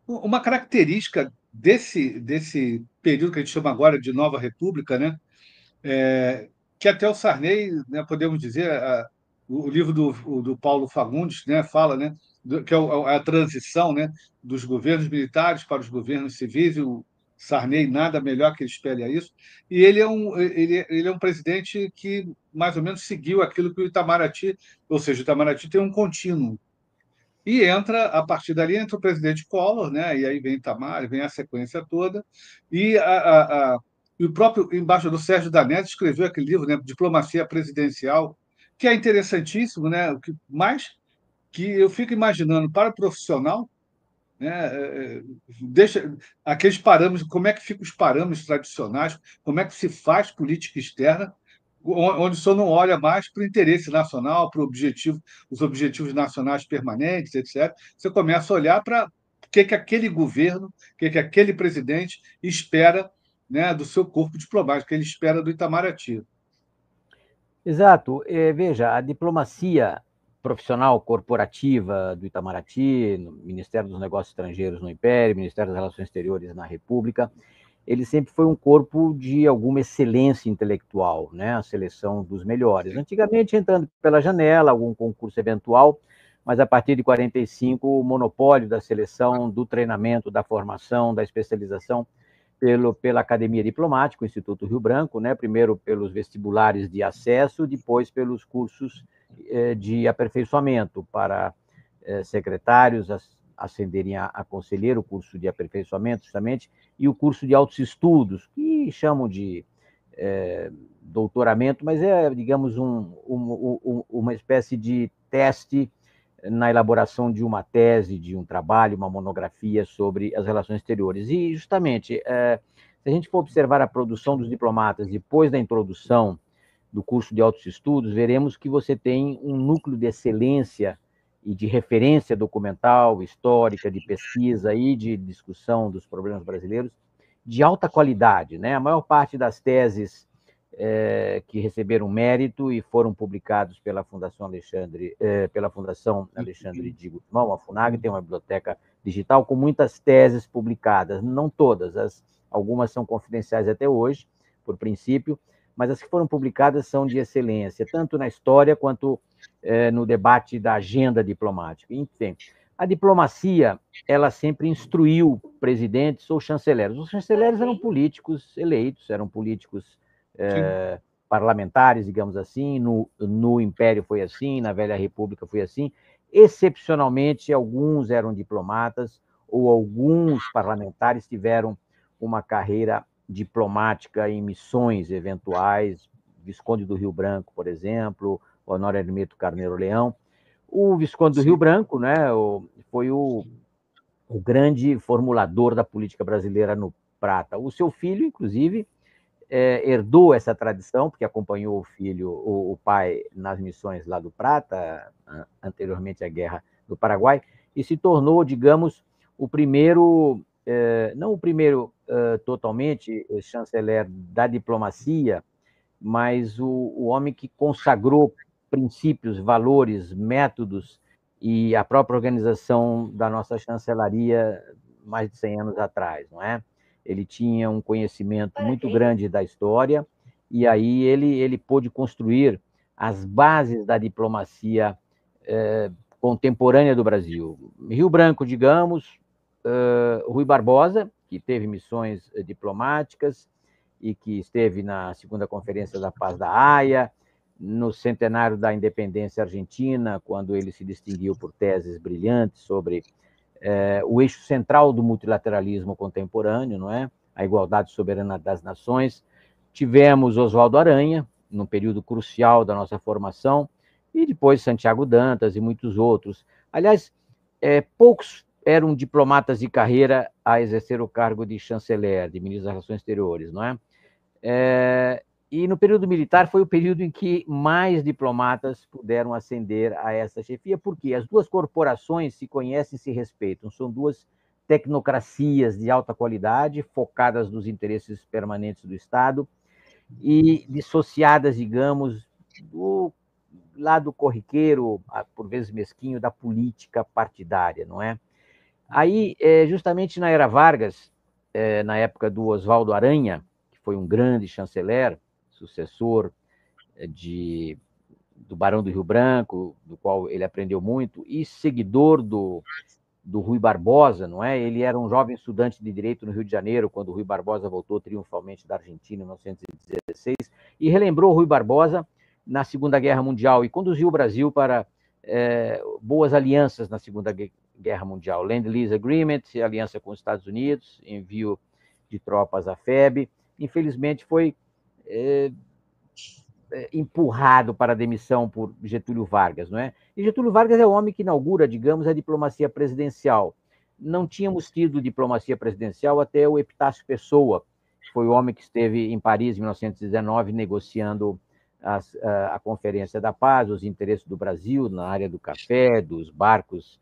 Uma característica desse período que a gente chama agora de Nova República, né? Que até o Sarney, né, podemos dizer, o livro do Paulo Fagundes, né, fala, né, que é a transição, né, dos governos militares para os governos civis, e o Sarney nada melhor que ele espelha isso, e ele é um presidente que mais ou menos seguiu aquilo que o Itamaraty, ou seja, o Itamaraty tem um contínuo, e a partir dali entra o presidente Collor, né? E aí vem Itamar, vem a sequência toda, e, e o próprio embaixador Sérgio Danese escreveu aquele livro, né? Diplomacia Presidencial, que é interessantíssimo, né? Mais que eu fico imaginando para o profissional, né? Deixa aqueles parâmetros, como é que ficam os parâmetros tradicionais, como é que se faz política externa, onde o senhor não olha mais para o interesse nacional, para o objetivo, os objetivos nacionais permanentes, etc. Você começa a olhar para o que aquele governo, o que aquele presidente espera, né, do seu corpo diplomático, o que ele espera do Itamaraty. Exato. Veja, a diplomacia profissional corporativa do Itamaraty, no Ministério dos Negócios Estrangeiros no Império, Ministério das Relações Exteriores na República, ele sempre foi um corpo de alguma excelência intelectual, né? A seleção dos melhores. Antigamente, entrando pela janela, algum concurso eventual, mas a partir de 45, o monopólio da seleção, do treinamento, da formação, da especialização pela Academia Diplomática, o Instituto Rio Branco, né? Primeiro pelos vestibulares de acesso, depois pelos cursos de aperfeiçoamento para secretários ascenderem a conselheiro, o curso de aperfeiçoamento, justamente, e o curso de altos estudos, que chamam de doutoramento, mas é, digamos, uma espécie de teste na elaboração de uma tese, de um trabalho, uma monografia sobre as relações exteriores. E, justamente, se a gente for observar a produção dos diplomatas depois da introdução do curso de altos estudos, veremos que você tem um núcleo de excelência e de referência documental, histórica, de pesquisa e de discussão dos problemas brasileiros de alta qualidade, né? A maior parte das teses que receberam mérito e foram publicados pela Fundação Alexandre de Guzmão, a FUNAG, tem uma biblioteca digital com muitas teses publicadas, não todas, algumas são confidenciais até hoje, por princípio, mas as que foram publicadas são de excelência, tanto na história quanto no debate da agenda diplomática. Enfim, a diplomacia, ela sempre instruiu presidentes ou chanceleres. Os chanceleres eram políticos eleitos, eram políticos parlamentares, digamos assim, no Império foi assim, na Velha República foi assim. Excepcionalmente, alguns eram diplomatas ou alguns parlamentares tiveram uma carreira diplomática em missões eventuais, Visconde do Rio Branco, por exemplo, Honório Hermeto Carneiro Leão. O Visconde do Rio Branco, né, foi o grande formulador da política brasileira no Prata. O seu filho, inclusive, herdou essa tradição, porque acompanhou o pai nas missões lá do Prata, anteriormente à Guerra do Paraguai, e se tornou, digamos, o primeiro, não o primeiro totalmente chanceler da diplomacia, mas o homem que consagrou princípios, valores, métodos e a própria organização da nossa chancelaria mais de 100 anos atrás, não é? Ele tinha um conhecimento muito grande da história e aí ele pôde construir as bases da diplomacia contemporânea do Brasil. Rio Branco, digamos, Rui Barbosa, que teve missões diplomáticas e que esteve na segunda Conferência da Paz da Haia, no centenário da independência argentina, quando ele se distinguiu por teses brilhantes sobre o eixo central do multilateralismo contemporâneo, não é? A igualdade soberana das nações. Tivemos Oswaldo Aranha, num período crucial da nossa formação, e depois Santiago Dantas e muitos outros. Aliás, poucos eram diplomatas de carreira a exercer o cargo de chanceler, de ministro das Relações Exteriores, não é? E no período militar foi o período em que mais diplomatas puderam ascender a essa chefia, porque as duas corporações se conhecem e se respeitam, são duas tecnocracias de alta qualidade, focadas nos interesses permanentes do Estado e dissociadas, digamos, do lado corriqueiro, por vezes mesquinho, da política partidária, não é? Aí, justamente na era Vargas, na época do Oswaldo Aranha, que foi um grande chanceler, sucessor de, do Barão do Rio Branco, do qual ele aprendeu muito, e seguidor do Rui Barbosa, não é? Ele era um jovem estudante de direito no Rio de Janeiro, quando o Rui Barbosa voltou triunfalmente da Argentina em 1916, e relembrou o Rui Barbosa na Segunda Guerra Mundial e conduziu o Brasil para boas alianças na Segunda Guerra Mundial. Land-Lease Agreement, aliança com os Estados Unidos, envio de tropas à FEB. Infelizmente, foi empurrado para a demissão por Getúlio Vargas, não é? E Getúlio Vargas é o homem que inaugura, digamos, a diplomacia presidencial. Não tínhamos tido diplomacia presidencial até o Epitácio Pessoa, que foi o homem que esteve em Paris em 1919 negociando a Conferência da Paz, os interesses do Brasil na área do café, dos barcos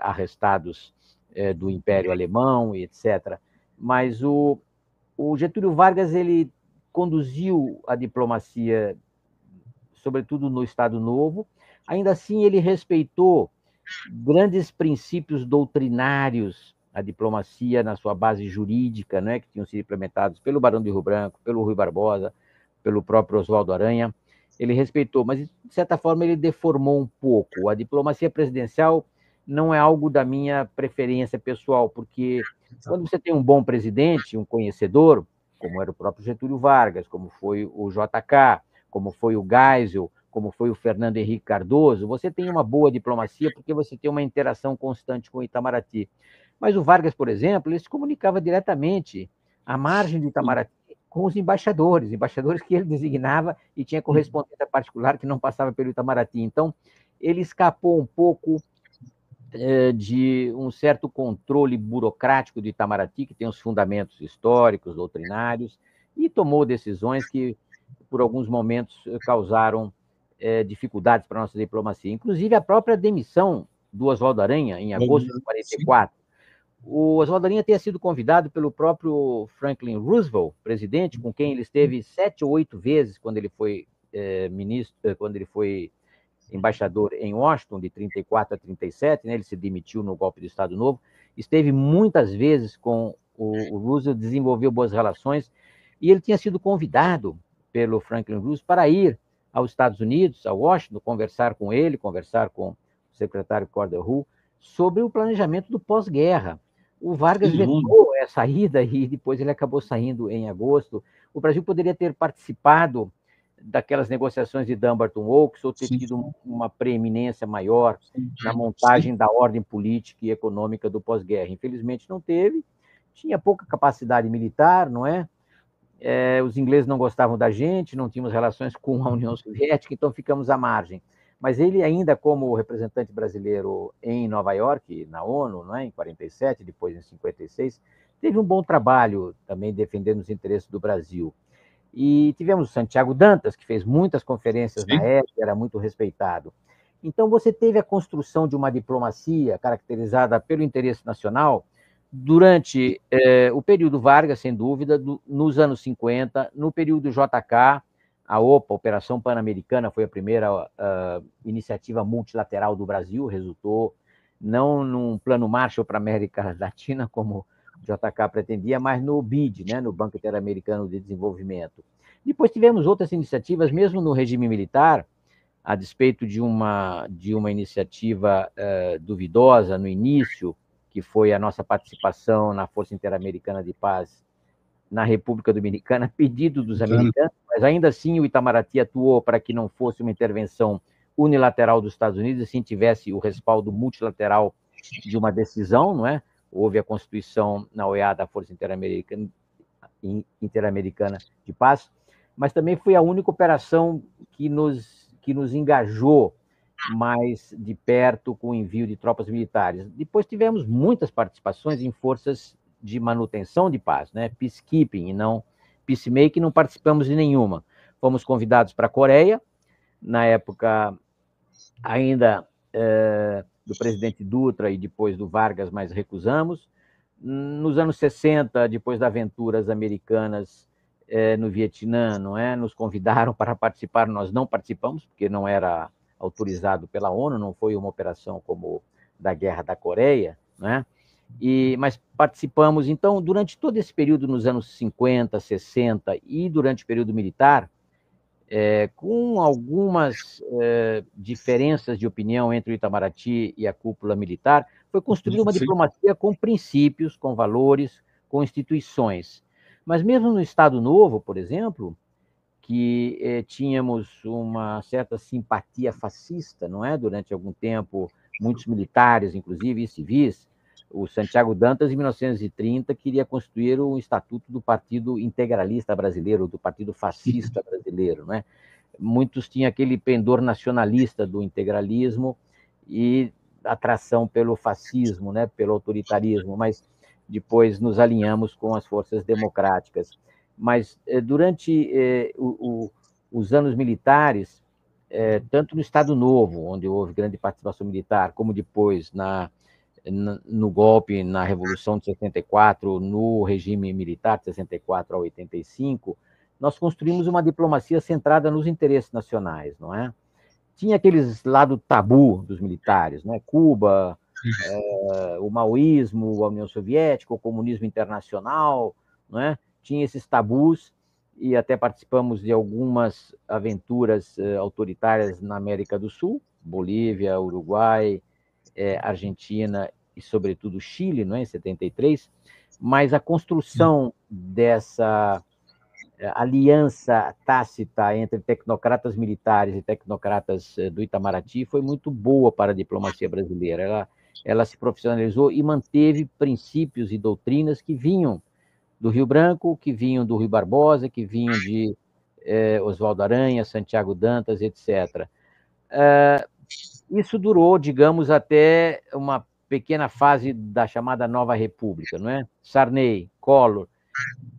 arrestados do Império Alemão, etc. Mas o Getúlio Vargas, ele conduziu a diplomacia, sobretudo no Estado Novo. Ainda assim, ele respeitou grandes princípios doutrinários, a diplomacia na sua base jurídica, né, que tinham sido implementados pelo Barão de Rio Branco, pelo Rui Barbosa, pelo próprio Oswaldo Aranha. Ele respeitou, mas, de certa forma, ele deformou um pouco. A diplomacia presidencial não é algo da minha preferência pessoal, porque quando você tem um bom presidente, um conhecedor, como era o próprio Getúlio Vargas, como foi o JK, como foi o Geisel, como foi o Fernando Henrique Cardoso, você tem uma boa diplomacia porque você tem uma interação constante com o Itamaraty. Mas o Vargas, por exemplo, ele se comunicava diretamente à margem do Itamaraty com os embaixadores que ele designava e tinha correspondência particular que não passava pelo Itamaraty. Então, ele escapou um pouco de um certo controle burocrático do Itamaraty, que tem os fundamentos históricos, doutrinários, e tomou decisões que, por alguns momentos, causaram dificuldades para a nossa diplomacia. Inclusive, a própria demissão do Oswaldo Aranha, em agosto de 1944. O Oswaldo Aranha tinha sido convidado pelo próprio Franklin Roosevelt, presidente, com quem ele esteve 7 ou 8 vezes quando ele foi ministro, quando ele foi embaixador em Washington, de 34 a 37, né? Ele se demitiu no golpe do Estado Novo, esteve muitas vezes com o Roosevelt, desenvolveu boas relações, e ele tinha sido convidado pelo Franklin Roosevelt para ir aos Estados Unidos, a Washington, conversar com ele, conversar com o secretário Cordell sobre o planejamento do pós-guerra. O Vargas vetou essa ida e depois ele acabou saindo em agosto. O Brasil poderia ter participado daquelas negociações de Dumbarton Oaks ou ter tido uma preeminência maior na montagem da ordem política e econômica do pós-guerra. Infelizmente não teve, tinha pouca capacidade militar, não é? Os ingleses não gostavam da gente, não tínhamos relações com a União Soviética, então ficamos à margem. Mas ele ainda, como representante brasileiro em Nova York, na ONU, não é? Em 47, depois em 56, teve um bom trabalho também defendendo os interesses do Brasil. E tivemos o Santiago Dantas, que fez muitas conferências na época, era muito respeitado. Então, você teve a construção de uma diplomacia caracterizada pelo interesse nacional durante o período Vargas, sem dúvida, nos anos 50, no período JK, a OPA, Operação Pan-Americana, foi a primeira iniciativa multilateral do Brasil, resultou não num plano Marshall para a América Latina, como JK pretendia, mas no BID, né, no Banco Interamericano de Desenvolvimento. Depois tivemos outras iniciativas, mesmo no regime militar, a despeito de uma iniciativa duvidosa no início, que foi a nossa participação na Força Interamericana de Paz na República Dominicana, pedido dos americanos, mas ainda assim o Itamaraty atuou para que não fosse uma intervenção unilateral dos Estados Unidos, e sim tivesse o respaldo multilateral de uma decisão, não é? Houve a constituição na OEA da Força Interamericana de Paz, mas também foi a única operação que nos engajou mais de perto com o envio de tropas militares. Depois tivemos muitas participações em forças de manutenção de paz, né? Peacekeeping e não peacemaking, não participamos de nenhuma. Fomos convidados para a Coreia, na época ainda do presidente Dutra e depois do Vargas, mas recusamos. Nos anos 60, depois das aventuras americanas no Vietnã, não é? Nos convidaram para participar, nós não participamos, porque não era autorizado pela ONU, não foi uma operação como da Guerra da Coreia, né? Mas participamos, então, durante todo esse período, nos anos 50, 60 e durante o período militar, com algumas diferenças de opinião entre o Itamaraty e a cúpula militar, foi construída uma Sim. diplomacia com princípios, com valores, com instituições. Mas mesmo no Estado Novo, por exemplo, que tínhamos uma certa simpatia fascista, não é? Durante algum tempo, muitos militares, inclusive, e civis, o Santiago Dantas, em 1930, queria constituir o Estatuto do Partido Integralista Brasileiro, do Partido Fascista Brasileiro, não é? Muitos tinham aquele pendor nacionalista do integralismo e atração pelo fascismo, né, pelo autoritarismo, mas depois nos alinhamos com as forças democráticas. Mas durante os anos militares, tanto no Estado Novo, onde houve grande participação militar, como depois no golpe, na Revolução de 64, no regime militar de 64 a 85, nós construímos uma diplomacia centrada nos interesses nacionais, não é? Tinha aqueles lado tabu dos militares, né? Cuba, o maoísmo, a União Soviética, o comunismo internacional, não é? Tinha esses tabus e até participamos de algumas aventuras autoritárias na América do Sul, Bolívia, Uruguai, Argentina e, sobretudo, Chile, não é? Em 73, mas a construção dessa aliança tácita entre tecnocratas militares e tecnocratas do Itamaraty foi muito boa para a diplomacia brasileira. Ela se profissionalizou e manteve princípios e doutrinas que vinham do Rio Branco, que vinham do Rui Barbosa, que vinham de Oswaldo Aranha, Santiago Dantas, etc. Isso durou, digamos, até uma pequena fase da chamada Nova República, não é? Sarney, Collor,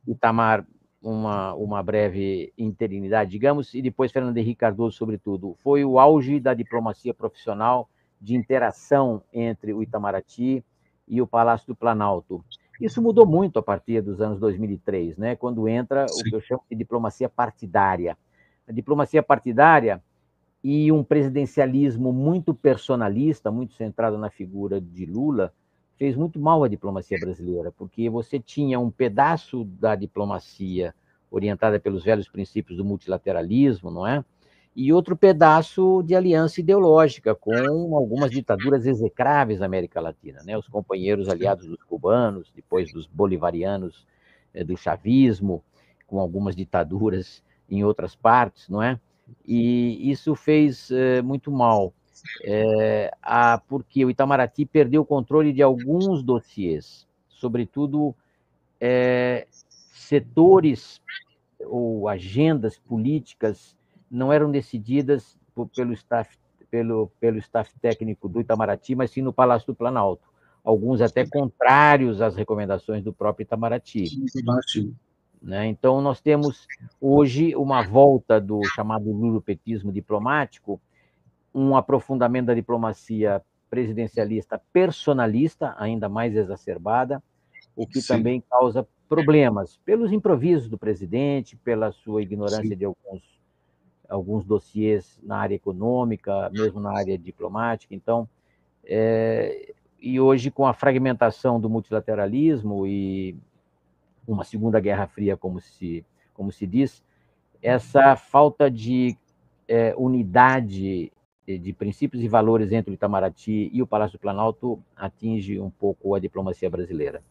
Itamar, uma breve interinidade, digamos, e depois Fernando Henrique Cardoso, sobretudo. Foi o auge da diplomacia profissional, de interação entre o Itamaraty e o Palácio do Planalto. Isso mudou muito a partir dos anos 2003, né, quando entra o que eu chamo de diplomacia partidária. A diplomacia partidária e um presidencialismo muito personalista, muito centrado na figura de Lula, fez muito mal à diplomacia brasileira, porque você tinha um pedaço da diplomacia orientada pelos velhos princípios do multilateralismo, não é? E outro pedaço de aliança ideológica com algumas ditaduras execráveis na América Latina, né? Os companheiros aliados dos cubanos, depois dos bolivarianos, do chavismo, com algumas ditaduras em outras partes, não é? E isso fez muito mal, porque o Itamaraty perdeu o controle de alguns dossiês, sobretudo setores ou agendas políticas não eram decididas pelo staff técnico do Itamaraty, mas sim no Palácio do Planalto. Alguns até contrários às recomendações do próprio Itamaraty. Né? Então, nós temos hoje uma volta do chamado lulopetismo diplomático, um aprofundamento da diplomacia presidencialista personalista, ainda mais exacerbada, o que também causa problemas, pelos improvisos do presidente, pela sua ignorância de alguns dossiês na área econômica, mesmo na área diplomática. Então, e hoje, com a fragmentação do multilateralismo e uma segunda guerra fria, como se diz, essa falta de unidade de princípios e valores entre o Itamaraty e o Palácio do Planalto atinge um pouco a diplomacia brasileira.